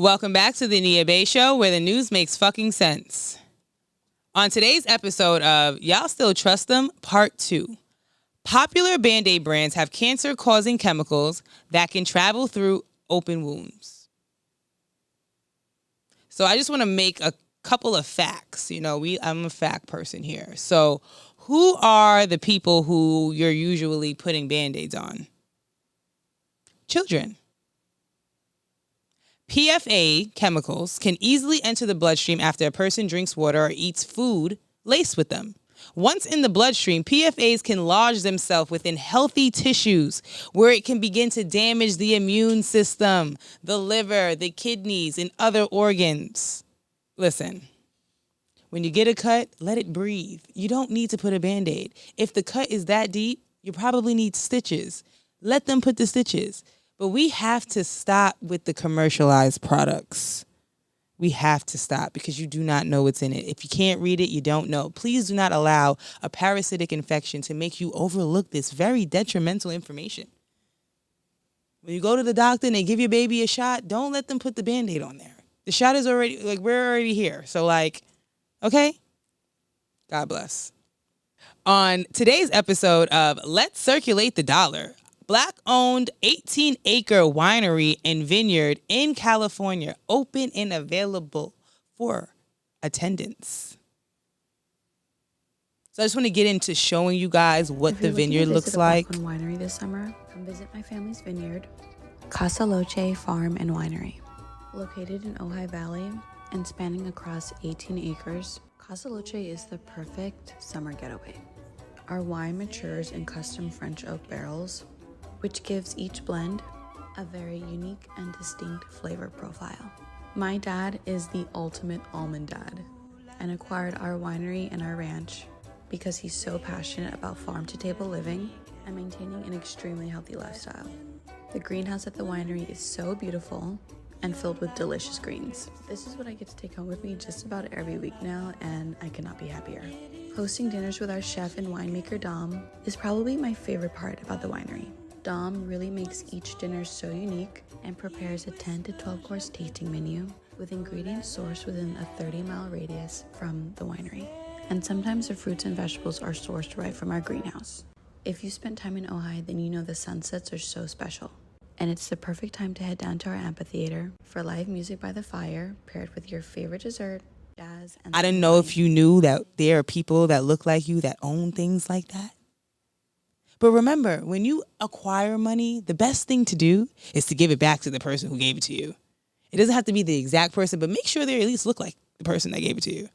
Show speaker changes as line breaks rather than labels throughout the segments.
Welcome back to the Nia Bay Show, where the news makes fucking sense. On today's episode of Y'all Still Trust Them, Part 2. Popular Band-Aid brands have cancer-causing chemicals that can travel through open wounds. So I just want to make a couple of facts. I'm a fact person here. So who are the people who you're usually putting Band-Aids on? Children. PFA chemicals can easily enter the bloodstream after a person drinks water or eats food laced with them. Once in the bloodstream, PFAs can lodge themselves within healthy tissues where it can begin to damage the immune system, the liver, the kidneys, and other organs. Listen, when you get a cut, let it breathe. You don't need to put a Band-Aid. If the cut is that deep, you probably need stitches. Let them put the stitches. But we have to stop with the commercialized products. We have to stop because you do not know what's in it. If you can't read it, you don't know. Please do not allow a parasitic infection to make you overlook this very detrimental information. When you go to the doctor and they give your baby a shot, don't let them put the Band-Aid on there. The shot is already, we're already here. So, okay? God bless. On today's episode of Let's Circulate the Dollar, Black-owned 18-acre winery and vineyard in California, open and available for attendance. So I just want to get into showing you guys what the vineyard looks like.
If you're looking to visit a Black-owned winery this summer, come visit my family's vineyard, Casa Loche Farm and Winery. Located in Ojai Valley and spanning across 18 acres, Casa Loche is the perfect summer getaway. Our wine matures in custom French oak barrels, which gives each blend a very unique and distinct flavor profile. My dad is the ultimate almond dad and acquired our winery and our ranch because he's so passionate about farm-to-table living and maintaining an extremely healthy lifestyle. The greenhouse at the winery is so beautiful and filled with delicious greens. This is what I get to take home with me just about every week now, and I cannot be happier. Hosting dinners with our chef and winemaker Dom is probably my favorite part about the winery. Dom really makes each dinner so unique and prepares a 10 to 12 course tasting menu with ingredients sourced within a 30-mile radius from the winery. And sometimes the fruits and vegetables are sourced right from our greenhouse. If you spent time in Ojai, then you know the sunsets are so special. And it's the perfect time to head down to our amphitheater for live music by the fire, paired with your favorite dessert, jazz, and
I didn't know if you knew that there are people that look like you that own things like that. But remember, when you acquire money, the best thing to do is to give it back to the person who gave it to you. It doesn't have to be the exact person, but make sure they at least look like the person that gave it to you.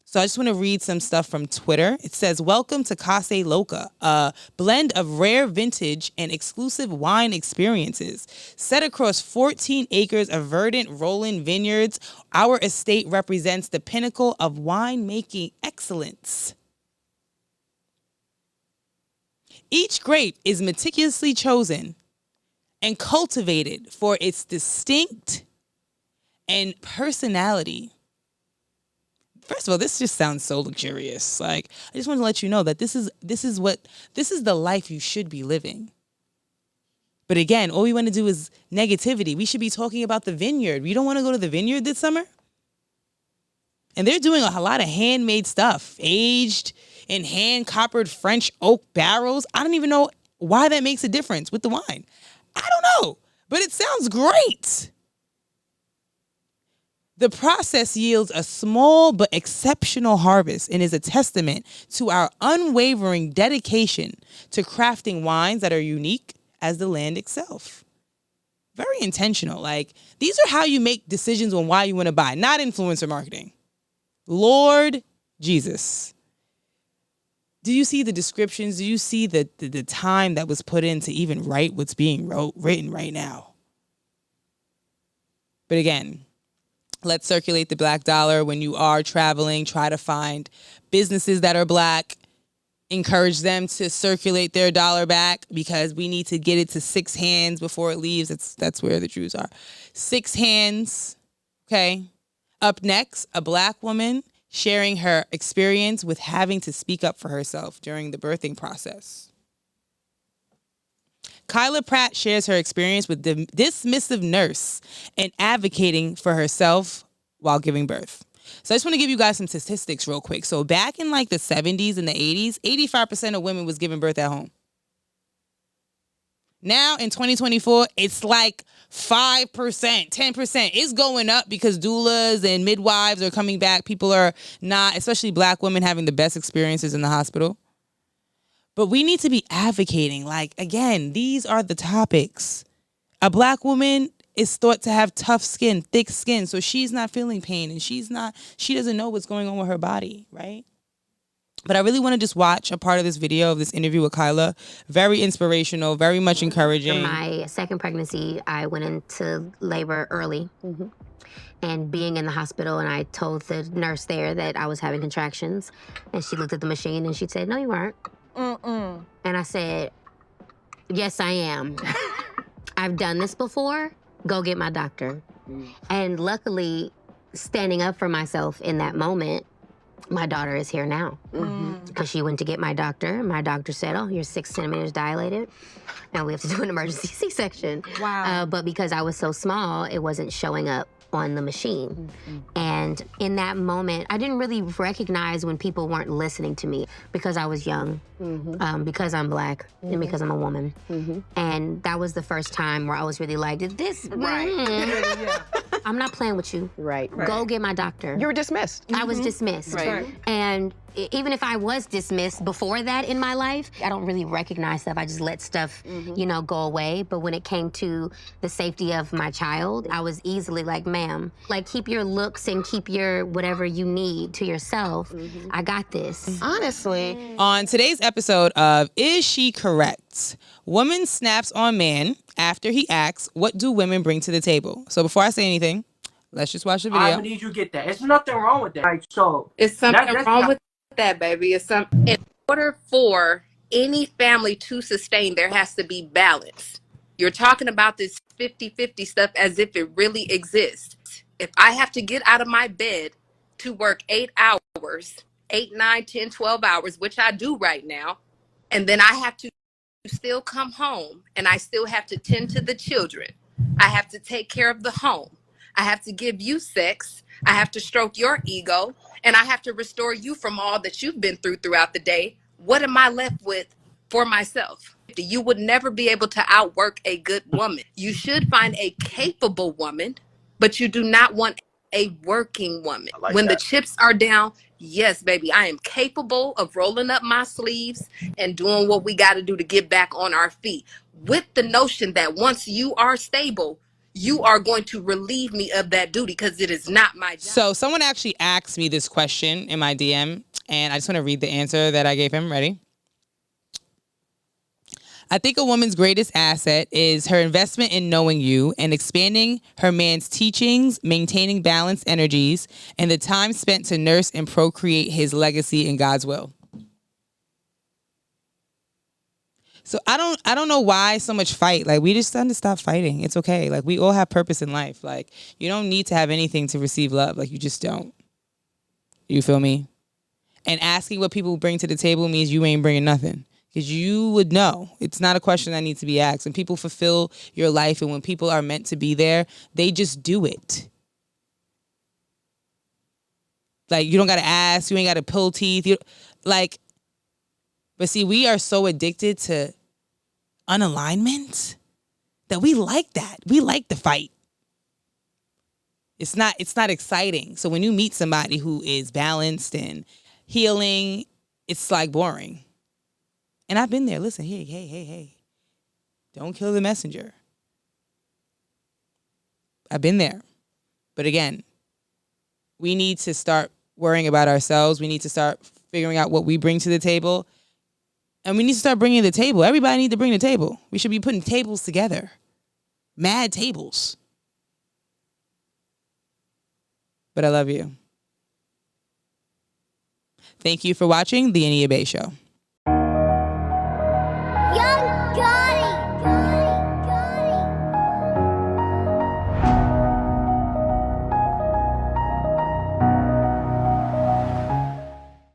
So I just want to read some stuff from Twitter. It says, welcome to Casa Loca, a blend of rare vintage and exclusive wine experiences. Set across 14 acres of verdant rolling vineyards, our estate represents the pinnacle of winemaking excellence. Each grape is meticulously chosen and cultivated for its distinct and personality. First of all, this just sounds so luxurious. I just want to let you know that this is the life you should be living. But again, all we want to do is negativity. We should be talking about the vineyard. We don't want to go to the vineyard this summer. And they're doing a lot of handmade stuff, aged in hand coppered French oak barrels. I don't even know why that makes a difference with the wine. I don't know, but it sounds great. The process yields a small but exceptional harvest and is a testament to our unwavering dedication to crafting wines that are unique as the land itself. Very intentional. These are how you make decisions on why you want to buy, not influencer marketing. Lord Jesus. Do you see the descriptions? Do you see the time that was put in to even write what's being written right now? But again, let's circulate the Black dollar. When you are traveling, try to find businesses that are Black. Encourage them to circulate their dollar back because we need to get it to 6 hands before it leaves. That's where the Jews are. 6 hands. Okay. Up next, a Black woman sharing her experience with having to speak up for herself during the birthing process. Kyla Pratt shares her experience with the dismissive nurse and advocating for herself while giving birth. So I just want to give you guys some statistics real quick. So back in like the 70s and the 80s, 85% of women was giving birth at home. Now in 2024, it's like 5%, 10%. It's going up because doulas and midwives are coming back. People are not, especially black women, having the best experiences in the hospital. But we need to be advocating. Like, again, these are the topics. A black woman is thought to have tough skin, thick skin, so she's not feeling pain and she doesn't know what's going on with her body, right? But I really want to just watch a part of this video of this interview with Kyla. Very inspirational, very much encouraging.
In my second pregnancy, I went into labor early. And being in the hospital, and I told the nurse there that I was having contractions. And she looked at the machine and she said, "No, you weren't." And I said, "Yes, I am. I've done this before. Go get my doctor." And luckily, standing up for myself in that moment, my daughter is here now. Because she went to get my doctor. My doctor said, "Oh, you're 6 centimeters dilated, and we have to do an emergency C-section."
Wow.
But because I was so small, it wasn't showing up on the machine. And in that moment, I didn't really recognize when people weren't listening to me because I was young, because I'm black, and because I'm a woman. And that was the first time where I was really like, I'm not playing with you.
Right.
Go get my doctor.
You were dismissed.
I was dismissed.
Right.
And even if I was dismissed before that in my life, I don't really recognize stuff. I just let stuff, go away. But when it came to the safety of my child, I was easily like, "Ma'am, like, keep your looks and keep your whatever you need to yourself. I got this."
Honestly.
On today's episode of Is She Correct? Woman snaps on man after he asks, "What do women bring to the table?" So before I say anything, let's just watch the video.
I need you to get that. There's nothing wrong with that. Like, so
It's something
that's
wrong
not-
with that, baby. In order for any family to sustain, there has to be balance. You're talking about this 50-50 stuff as if it really exists. If I have to get out of my bed to work 8 hours, 8, 9, 10, 12 hours, which I do right now, and then I have to still come home and I still have to tend to the children. I have to take care of the home. I have to give you sex. I have to stroke your ego, and I have to restore you from all that you've been through throughout the day. What am I left with for myself? You would never be able to outwork a good woman. You should find a capable woman, but you do not want a working woman. When the chips are down, yes, baby, I am capable of rolling up my sleeves and doing what we got to do to get back on our feet, with the notion that once you are stable, you are going to relieve me of that duty, because it is not my job.
So someone actually asked me this question in my DM, and I just want to read the answer that I gave him. Ready? "I think a woman's greatest asset is her investment in knowing you and expanding her man's teachings, maintaining balanced energies, and the time spent to nurse and procreate his legacy in God's will." So I don't know why so much fight. Like, we just need to stop fighting. It's okay. Like, we all have purpose in life. Like, you don't need to have anything to receive love. Like, you just don't. You feel me? And asking what people bring to the table means you ain't bringing nothing. Because you would know. It's not a question that needs to be asked. When people fulfill your life and when people are meant to be there, they just do it. Like, you don't got to ask. You ain't got to pull teeth. But see, we are so addicted to unalignment that we like that. We like the fight. It's not exciting. So when you meet somebody who is balanced and healing, it's like boring. And I've been there. Listen, hey. Don't kill the messenger. I've been there. But again, we need to start worrying about ourselves. We need to start figuring out what we bring to the table. And we need to start bringing the table. Everybody needs to bring the table. We should be putting tables together. Mad tables. But I love you. Thank you for watching The Ania Bay Show.